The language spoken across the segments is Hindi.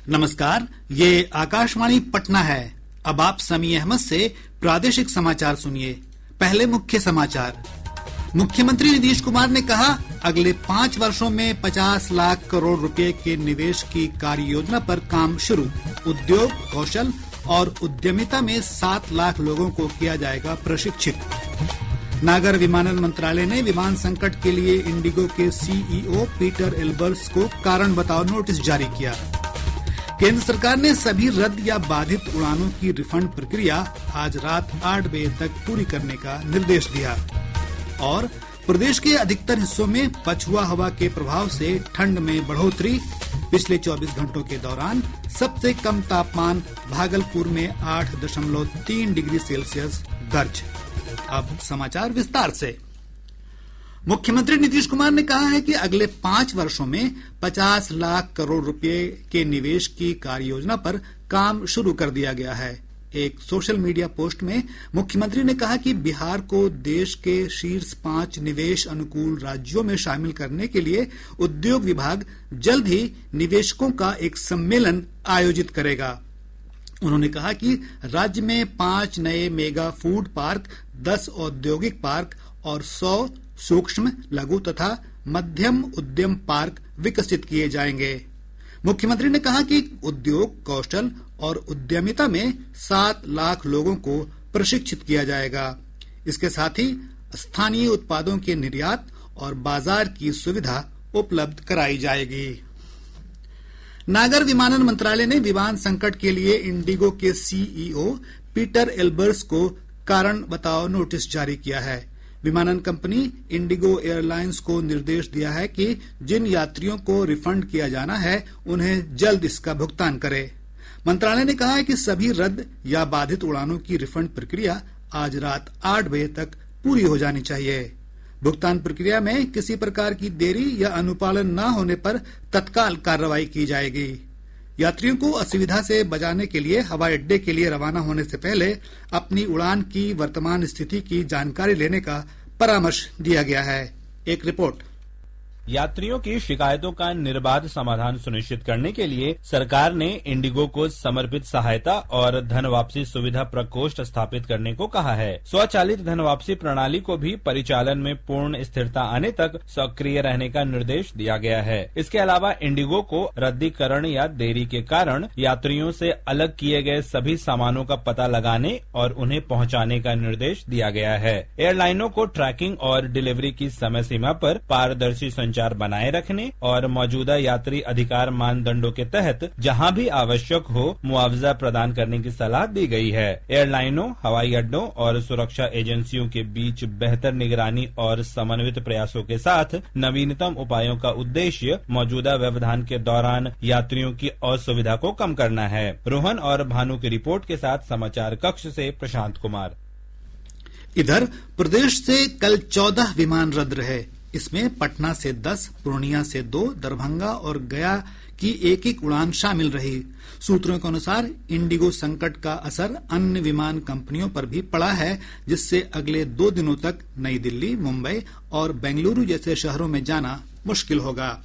नमस्कार, ये आकाशवाणी पटना है। अब आप समी अहमद से प्रादेशिक समाचार सुनिए। पहले मुख्य समाचार। मुख्यमंत्री नीतीश कुमार ने कहा, अगले 5 वर्षों में 50 लाख करोड़ रुपए के निवेश की कार्य योजना पर काम शुरू। उद्योग, कौशल और उद्यमिता में 7 लाख लोगों को किया जाएगा प्रशिक्षित। नागर विमानन मंत्रालय ने विमान संकट के लिए इंडिगो के सीईओ पीटर एल्बर्स को कारण बताओ नोटिस जारी किया। केंद्र सरकार ने सभी रद्द या बाधित उड़ानों की रिफंड प्रक्रिया आज रात 8 बजे तक पूरी करने का निर्देश दिया। और प्रदेश के अधिकतर हिस्सों में पछुआ हवा के प्रभाव से ठंड में बढ़ोतरी। पिछले 24 घंटों के दौरान सबसे कम तापमान भागलपुर में 8.3 डिग्री सेल्सियस दर्ज। अब समाचार विस्तार से। मुख्यमंत्री नीतीश कुमार ने कहा है कि अगले 5 वर्षों में 50 लाख करोड़ रुपए के निवेश की कार्य योजना पर काम शुरू कर दिया गया है। एक सोशल मीडिया पोस्ट में मुख्यमंत्री ने कहा कि बिहार को देश के शीर्ष 5 निवेश अनुकूल राज्यों में शामिल करने के लिए उद्योग विभाग जल्द ही निवेशकों का एक सम्मेलन आयोजित करेगा। उन्होंने कहा कि राज्य में 5 नए मेगा फूड पार्क, 10 औद्योगिक पार्क और 100 सूक्ष्म, लघु तथा मध्यम उद्यम पार्क विकसित किए जाएंगे। मुख्यमंत्री ने कहा कि उद्योग, कौशल और उद्यमिता में 7 लाख लोगों को प्रशिक्षित किया जाएगा। इसके साथ ही स्थानीय उत्पादों के निर्यात और बाजार की सुविधा उपलब्ध कराई जाएगी। नागर विमानन मंत्रालय ने विमान संकट के लिए इंडिगो के सीईओ पीटर एल्बर्स को कारण बताओ नोटिस जारी किया है। विमानन कंपनी इंडिगो एयरलाइंस को निर्देश दिया है कि जिन यात्रियों को रिफंड किया जाना है, उन्हें जल्द इसका भुगतान करे। मंत्रालय ने कहा है कि सभी रद्द या बाधित उड़ानों की रिफंड प्रक्रिया आज रात 8 बजे तक पूरी हो जानी चाहिए। भुगतान प्रक्रिया में किसी प्रकार की देरी या अनुपालन न होने पर तत्काल कार्रवाई की जाएगी। यात्रियों को असुविधा से बचाने के लिए हवाई अड्डे के लिए रवाना होने से पहले अपनी उड़ान की वर्तमान स्थिति की जानकारी लेने का परामर्श दिया गया है। एक रिपोर्ट। यात्रियों की शिकायतों का निर्बाध समाधान सुनिश्चित करने के लिए सरकार ने इंडिगो को समर्पित सहायता और धन वापसी सुविधा प्रकोष्ठ स्थापित करने को कहा है। स्वचालित धन वापसी प्रणाली को भी परिचालन में पूर्ण स्थिरता आने तक सक्रिय रहने का निर्देश दिया गया है। इसके अलावा इंडिगो को रद्दीकरण या देरी के कारण यात्रियों से अलग किए गए सभी सामानों का पता लगाने और उन्हें पहुंचाने का निर्देश दिया गया है। एयरलाइनों को ट्रैकिंग और डिलीवरी की समय सीमा पर पारदर्शी संचार बनाए रखने और मौजूदा यात्री अधिकार मानदंडों के तहत जहां भी आवश्यक हो मुआवजा प्रदान करने की सलाह दी गई है। एयरलाइनों, हवाई अड्डों और सुरक्षा एजेंसियों के बीच बेहतर निगरानी और समन्वित प्रयासों के साथ नवीनतम उपायों का उद्देश्य मौजूदा व्यवधान के दौरान यात्रियों की असुविधा को कम करना है। रोहन और भानु की रिपोर्ट के साथ समाचार कक्ष से प्रशांत कुमार। इधर प्रदेश से कल 14 विमान रद्द रहे। इसमें पटना से 10, पूर्णिया से 2, दरभंगा और गया की एक उड़ान शामिल रही। सूत्रों के अनुसार इंडिगो संकट का असर अन्य विमान कंपनियों पर भी पड़ा है, जिससे अगले 2 दिनों तक नई दिल्ली, मुंबई और बेंगलुरु जैसे शहरों में जाना मुश्किल होगा।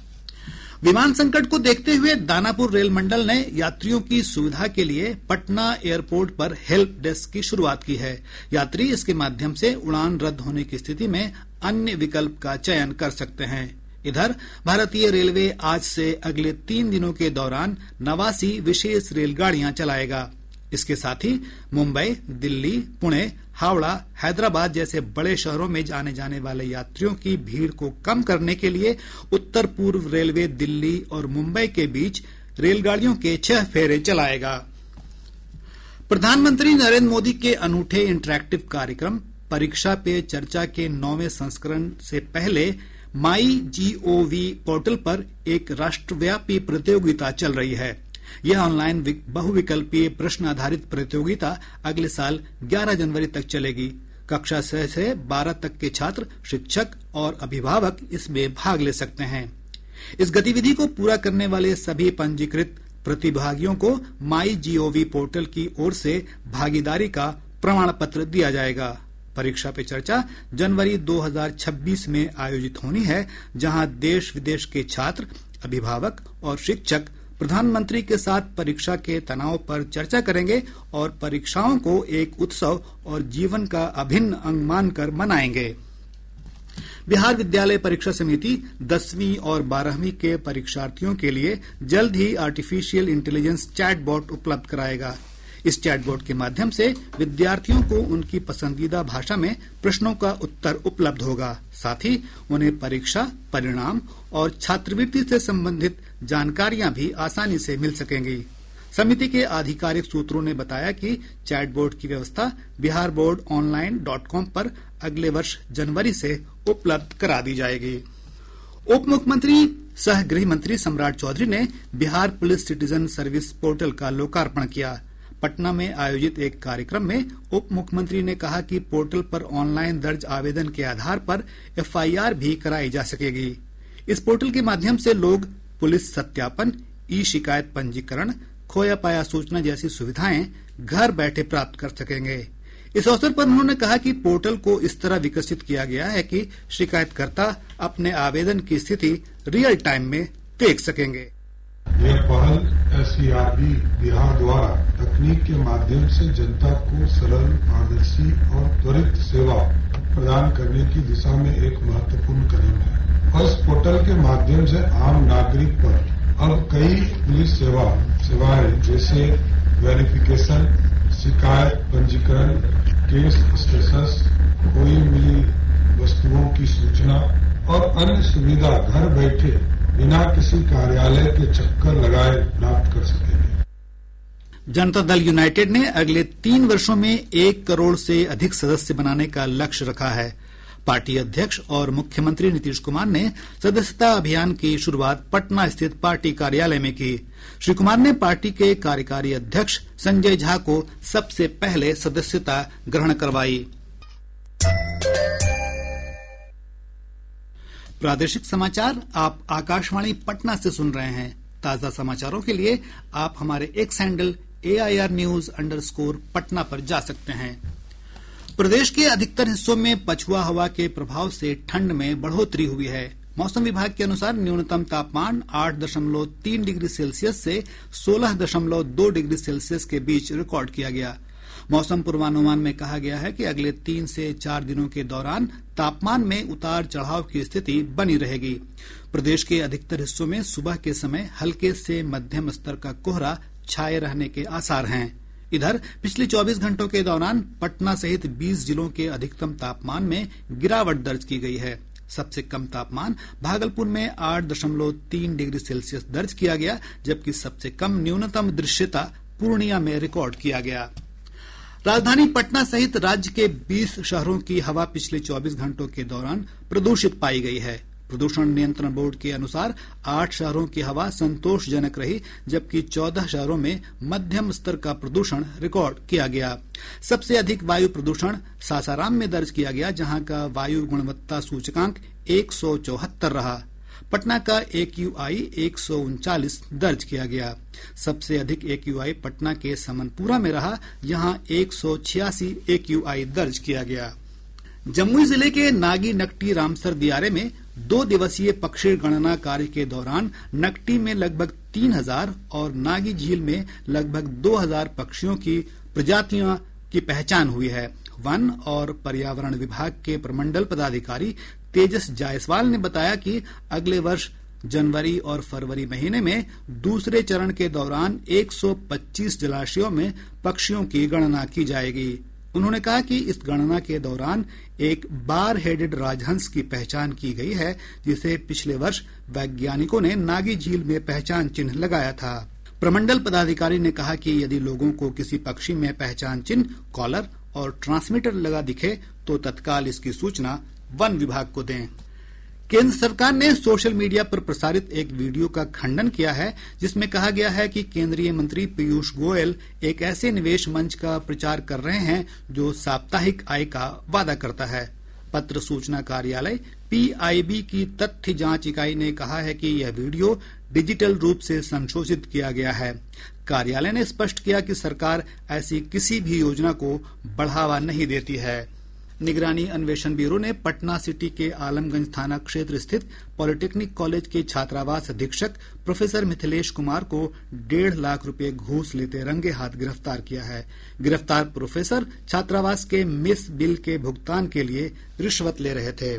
विमान संकट को देखते हुए दानापुर रेल मंडल ने यात्रियों की सुविधा के लिए पटना एयरपोर्ट पर हेल्प डेस्क की शुरुआत की है। यात्री इसके माध्यम से उड़ान रद्द होने की स्थिति में अन्य विकल्प का चयन कर सकते हैं। इधर भारतीय रेलवे आज से अगले 3 दिनों के दौरान 89 विशेष रेलगाड़ियां चलाएगा। इसके साथ ही मुंबई, दिल्ली, पुणे, हावड़ा, हैदराबाद जैसे बड़े शहरों में आने जाने वाले यात्रियों की भीड़ को कम करने के लिए उत्तर पूर्व रेलवे दिल्ली और मुंबई के बीच रेलगाड़ियों के 6 फेरे चलाएगा। प्रधानमंत्री नरेंद्र मोदी के अनूठे इंटरैक्टिव कार्यक्रम परीक्षा पे चर्चा के 9वें संस्करण से पहले MyGov पोर्टल पर एक राष्ट्रव्यापी प्रतियोगिता चल रही है। यह ऑनलाइन बहुविकल्पीय प्रश्न आधारित प्रतियोगिता अगले साल 11 जनवरी तक चलेगी। कक्षा 6 से 12 तक के छात्र, शिक्षक और अभिभावक इसमें भाग ले सकते हैं। इस गतिविधि को पूरा करने वाले सभी पंजीकृत प्रतिभागियों को MyGov पोर्टल की ओर से भागीदारी का प्रमाण पत्र दिया जाएगा। परीक्षा पे चर्चा जनवरी 2026 में आयोजित होनी है, जहां देश विदेश के छात्र, अभिभावक और शिक्षक प्रधानमंत्री के साथ परीक्षा के तनाव पर चर्चा करेंगे और परीक्षाओं को एक उत्सव और जीवन का अभिन्न अंग मानकर मनाएंगे। बिहार विद्यालय परीक्षा समिति 10वीं और 12वीं के परीक्षार्थियों के लिए जल्द ही आर्टिफिशियल इंटेलिजेंस चैटबॉट उपलब्ध कराएगा। इस चैटबॉट के माध्यम से विद्यार्थियों को उनकी पसंदीदा भाषा में प्रश्नों का उत्तर उपलब्ध होगा। साथ ही उन्हें परीक्षा परिणाम और छात्रवृत्ति से संबंधित जानकारियां भी आसानी से मिल सकेंगी। समिति के आधिकारिक सूत्रों ने बताया कि चैटबॉट की व्यवस्था biharboardonline.com पर अगले वर्ष जनवरी से उपलब्ध करा दी जाएगी। उप मुख्यमंत्री सह गृह मंत्री सम्राट चौधरी ने Bihar police citizen service portal का लोकार्पण किया। पटना में आयोजित एक कार्यक्रम में उप मुख्यमंत्री ने कहा कि पोर्टल पर ऑनलाइन दर्ज आवेदन के आधार पर एफआईआर भी कराई जा सकेगी। इस पोर्टल के माध्यम से लोग पुलिस सत्यापन, ई शिकायत पंजीकरण, खोया पाया सूचना जैसी सुविधाएं घर बैठे प्राप्त कर सकेंगे। इस अवसर पर उन्होंने कहा कि पोर्टल को इस तरह विकसित किया गया है कि शिकायतकर्ता अपने आवेदन की स्थिति रियल टाइम में देख सकेंगे। यह पहल एसईआरबी बिहार द्वारा तकनीक के माध्यम से जनता को सरल, पारदर्शी और त्वरित सेवा प्रदान करने की दिशा में एक महत्वपूर्ण कदम है और इस पोर्टल के माध्यम से आम नागरिक पर अब कई पुलिस सेवाएं जैसे वेरिफिकेशन, शिकायत पंजीकरण, केस स्टेटस, खोई मिली वस्तुओं की सूचना और अन्य सुविधा घर बैठे बिना किसी कार्यालय के चक्कर लगाए प्राप्त कर सकेंगे। जनता दल यूनाइटेड ने अगले 3 वर्षों में 1 करोड़ से अधिक सदस्य बनाने का लक्ष्य रखा है। पार्टी अध्यक्ष और मुख्यमंत्री नीतीश कुमार ने सदस्यता अभियान की शुरुआत पटना स्थित पार्टी कार्यालय में की। श्री कुमार ने पार्टी के कार्यकारी अध्यक्ष संजय झा को सबसे पहले सदस्यता ग्रहण करवाई। प्रादेशिक समाचार आप आकाशवाणी पटना से सुन रहे हैं। ताजा समाचारों के लिए आप हमारे एक्स हैंडल AIRnews_पटना पर जा सकते हैं। प्रदेश के अधिकतर हिस्सों में पछुआ हवा के प्रभाव से ठंड में बढ़ोतरी हुई है। मौसम विभाग के अनुसार न्यूनतम तापमान 8.3 डिग्री सेल्सियस से 16.2 डिग्री सेल्सियस के बीच रिकॉर्ड किया गया। मौसम पूर्वानुमान में कहा गया है कि अगले 3 से 4 दिनों के दौरान तापमान में उतार चढ़ाव की स्थिति बनी रहेगी। प्रदेश के अधिकतर हिस्सों में सुबह के समय हल्के से मध्यम स्तर का कोहरा छाए रहने के आसार हैं। इधर पिछले 24 घंटों के दौरान पटना सहित 20 जिलों के अधिकतम तापमान में गिरावट दर्ज की गई है। सबसे कम तापमान भागलपुर में 8.3 डिग्री सेल्सियस दर्ज किया गया, जबकि सबसे कम न्यूनतम दृश्यता पूर्णिया में रिकॉर्ड किया गया। राजधानी पटना सहित राज्य के 20 शहरों की हवा पिछले 24 घंटों के दौरान प्रदूषित पाई गई है। प्रदूषण नियंत्रण बोर्ड के अनुसार 8 शहरों की हवा संतोषजनक रही, जबकि 14 शहरों में मध्यम स्तर का प्रदूषण रिकॉर्ड किया गया। सबसे अधिक वायु प्रदूषण सासाराम में दर्ज किया गया, जहां का वायु गुणवत्ता सूचकांक 174 रहा। पटना का AQI 139 दर्ज किया गया। सबसे अधिक AQI पटना के समनपुरा में रहा, जहां 186 AQI दर्ज किया गया। जमुई जिले के नागी नकटी रामसर दियारे में 2 दिवसीय पक्षी गणना कार्य के दौरान नकटी में लगभग 3000 और नागी झील में लगभग 2000 पक्षियों की प्रजातियों की पहचान हुई है। वन और पर्यावरण विभाग के प्रमंडल पदाधिकारी तेजस जायसवाल ने बताया कि अगले वर्ष जनवरी और फरवरी महीने में दूसरे चरण के दौरान 125 जलाशयों में पक्षियों की गणना की जाएगी। उन्होंने कहा कि इस गणना के दौरान एक बार हेडेड राजहंस की पहचान की गई है, जिसे पिछले वर्ष वैज्ञानिकों ने नागी झील में पहचान चिन्ह लगाया था। प्रमंडल पदाधिकारी ने कहा कि यदि लोगों को किसी पक्षी में पहचान चिन्ह, कॉलर और ट्रांसमीटर लगा दिखे तो तत्काल इसकी सूचना वन विभाग को दें। केंद्र सरकार ने सोशल मीडिया पर प्रसारित एक वीडियो का खंडन किया है, जिसमें कहा गया है कि केंद्रीय मंत्री पीयूष गोयल एक ऐसे निवेश मंच का प्रचार कर रहे हैं जो साप्ताहिक आय का वादा करता है। पत्र सूचना कार्यालय PIB की तथ्य जांच इकाई ने कहा है कि यह वीडियो डिजिटल रूप से संशोधित किया गया है। कार्यालय ने स्पष्ट किया कि सरकार ऐसी किसी भी योजना को बढ़ावा नहीं देती है। निगरानी अन्वेषण ब्यूरो ने पटना सिटी के आलमगंज थाना क्षेत्र स्थित पॉलिटेक्निक कॉलेज के छात्रावास अधीक्षक प्रोफेसर मिथिलेश कुमार को 1.5 लाख रुपए घूस लेते रंगे हाथ गिरफ्तार किया है। गिरफ्तार प्रोफेसर छात्रावास के मेस बिल के भुगतान के लिए रिश्वत ले रहे थे।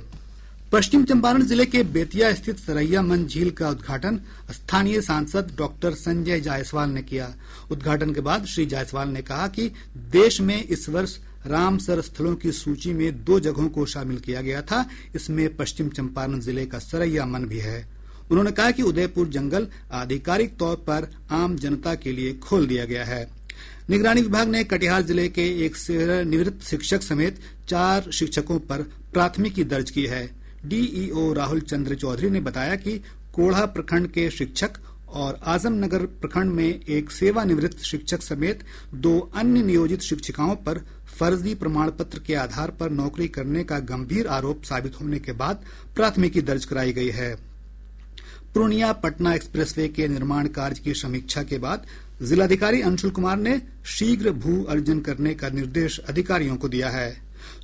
पश्चिम चंपारण जिले के बेतिया स्थित सरैया मन झील का उद्घाटन स्थानीय सांसद डॉक्टर संजय जायसवाल ने किया। उद्घाटन के बाद श्री जायसवाल ने कहा कि देश में इस वर्ष रामसर स्थलों की सूची में 2 जगहों को शामिल किया गया था। इसमें पश्चिम चंपारण जिले का सरैया मन भी है। उन्होंने कहा कि उदयपुर जंगल आधिकारिक तौर पर आम जनता के लिए खोल दिया गया है। निगरानी विभाग ने कटिहार जिले के एक सेवानिवृत्त शिक्षक समेत 4 शिक्षकों पर प्राथमिकी दर्ज की है। डीईओ राहुल चंद्र चौधरी ने बताया कि कोढ़ा प्रखंड के शिक्षक और आजमनगर प्रखंड में एक सेवानिवृत्त शिक्षक समेत 2 अन्य नियोजित शिक्षिकाओं पर फर्जी प्रमाण पत्र के आधार पर नौकरी करने का गंभीर आरोप साबित होने के बाद प्राथमिकी दर्ज कराई गई है। पूर्णिया पटना एक्सप्रेसवे के निर्माण कार्य की समीक्षा के बाद जिलाधिकारी अंशुल कुमार ने शीघ्र भू अर्जन करने का निर्देश अधिकारियों को दिया है।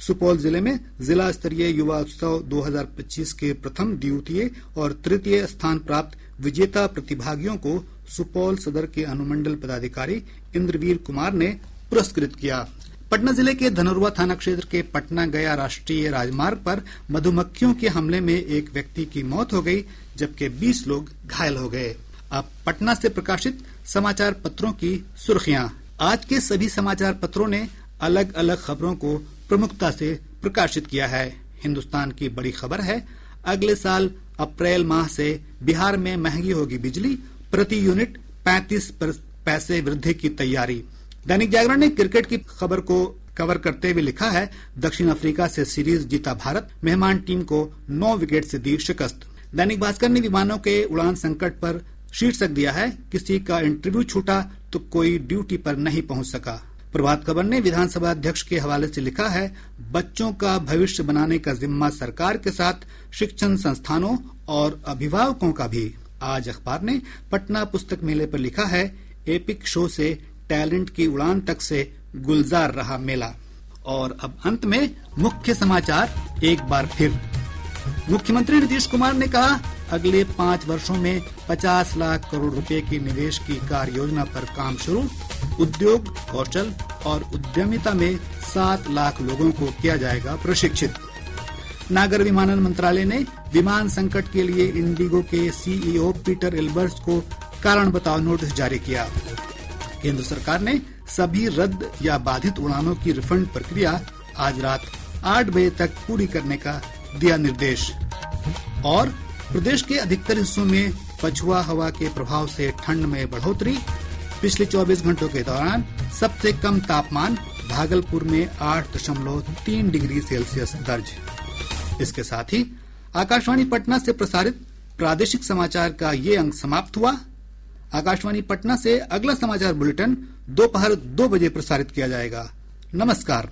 सुपौल जिले में जिला स्तरीय युवा उत्सव 2025 के प्रथम, द्वितीय और तृतीय स्थान प्राप्त विजेता प्रतिभागियों को सुपौल सदर के अनुमंडल पदाधिकारी इंद्रवीर कुमार ने पुरस्कृत किया। पटना जिले के धनोरवा थाना क्षेत्र के पटना गया राष्ट्रीय राजमार्ग पर मधुमक्खियों के हमले में एक व्यक्ति की मौत हो गई, जबकि 20 लोग घायल हो गए। अब पटना से प्रकाशित समाचार पत्रों की सुर्खियां। आज के सभी समाचार पत्रों ने अलग अलग खबरों को प्रमुखता से प्रकाशित किया है। हिंदुस्तान की बड़ी खबर है, अगले साल अप्रैल माह से बिहार में महंगी होगी बिजली, प्रति यूनिट 35 पैसे वृद्धि की तैयारी। दैनिक जागरण ने क्रिकेट की खबर को कवर करते हुए लिखा है, दक्षिण अफ्रीका से सीरीज जीता भारत, मेहमान टीम को 9 विकेट से दी शिकस्त। दैनिक भास्कर ने विमानों के उड़ान संकट पर शीर्षक दिया है, किसी का इंटरव्यू छूटा तो कोई ड्यूटी पर नहीं पहुंच सका। प्रभात खबर ने विधानसभा अध्यक्ष के हवाले से लिखा है, बच्चों का भविष्य बनाने का जिम्मा सरकार के साथ शिक्षण संस्थानों और अभिभावकों का भी। आज अखबार ने पटना पुस्तक मेले पर लिखा है, एपिक शो से टैलेंट की उड़ान तक से गुलजार रहा मेला। और अब अंत में मुख्य समाचार एक बार फिर। मुख्यमंत्री नीतीश कुमार ने कहा, अगले 5 वर्षों में 50 लाख करोड़ रुपए की निवेश की कार्य योजना पर काम शुरू। उद्योग, कौशल और उद्यमिता में 7 लाख लोगों को किया जाएगा प्रशिक्षित। नागर विमानन मंत्रालय ने विमान संकट के लिए इंडिगो के सीईओ पीटर एल्बर्स को कारण बताओ नोटिस जारी किया। केंद्र सरकार ने सभी रद्द या बाधित उड़ानों की रिफंड प्रक्रिया आज रात 8 बजे तक पूरी करने का दिया निर्देश। और प्रदेश के अधिकतर हिस्सों में पछुआ हवा के प्रभाव से ठंड में बढ़ोतरी। पिछले 24 घंटों के दौरान सबसे कम तापमान भागलपुर में 8.3 डिग्री सेल्सियस दर्ज। इसके साथ ही आकाशवाणी पटना से प्रसारित प्रादेशिक समाचार का ये अंक समाप्त हुआ। आकाशवाणी पटना से अगला समाचार बुलेटिन दोपहर 2 बजे प्रसारित किया जाएगा। नमस्कार।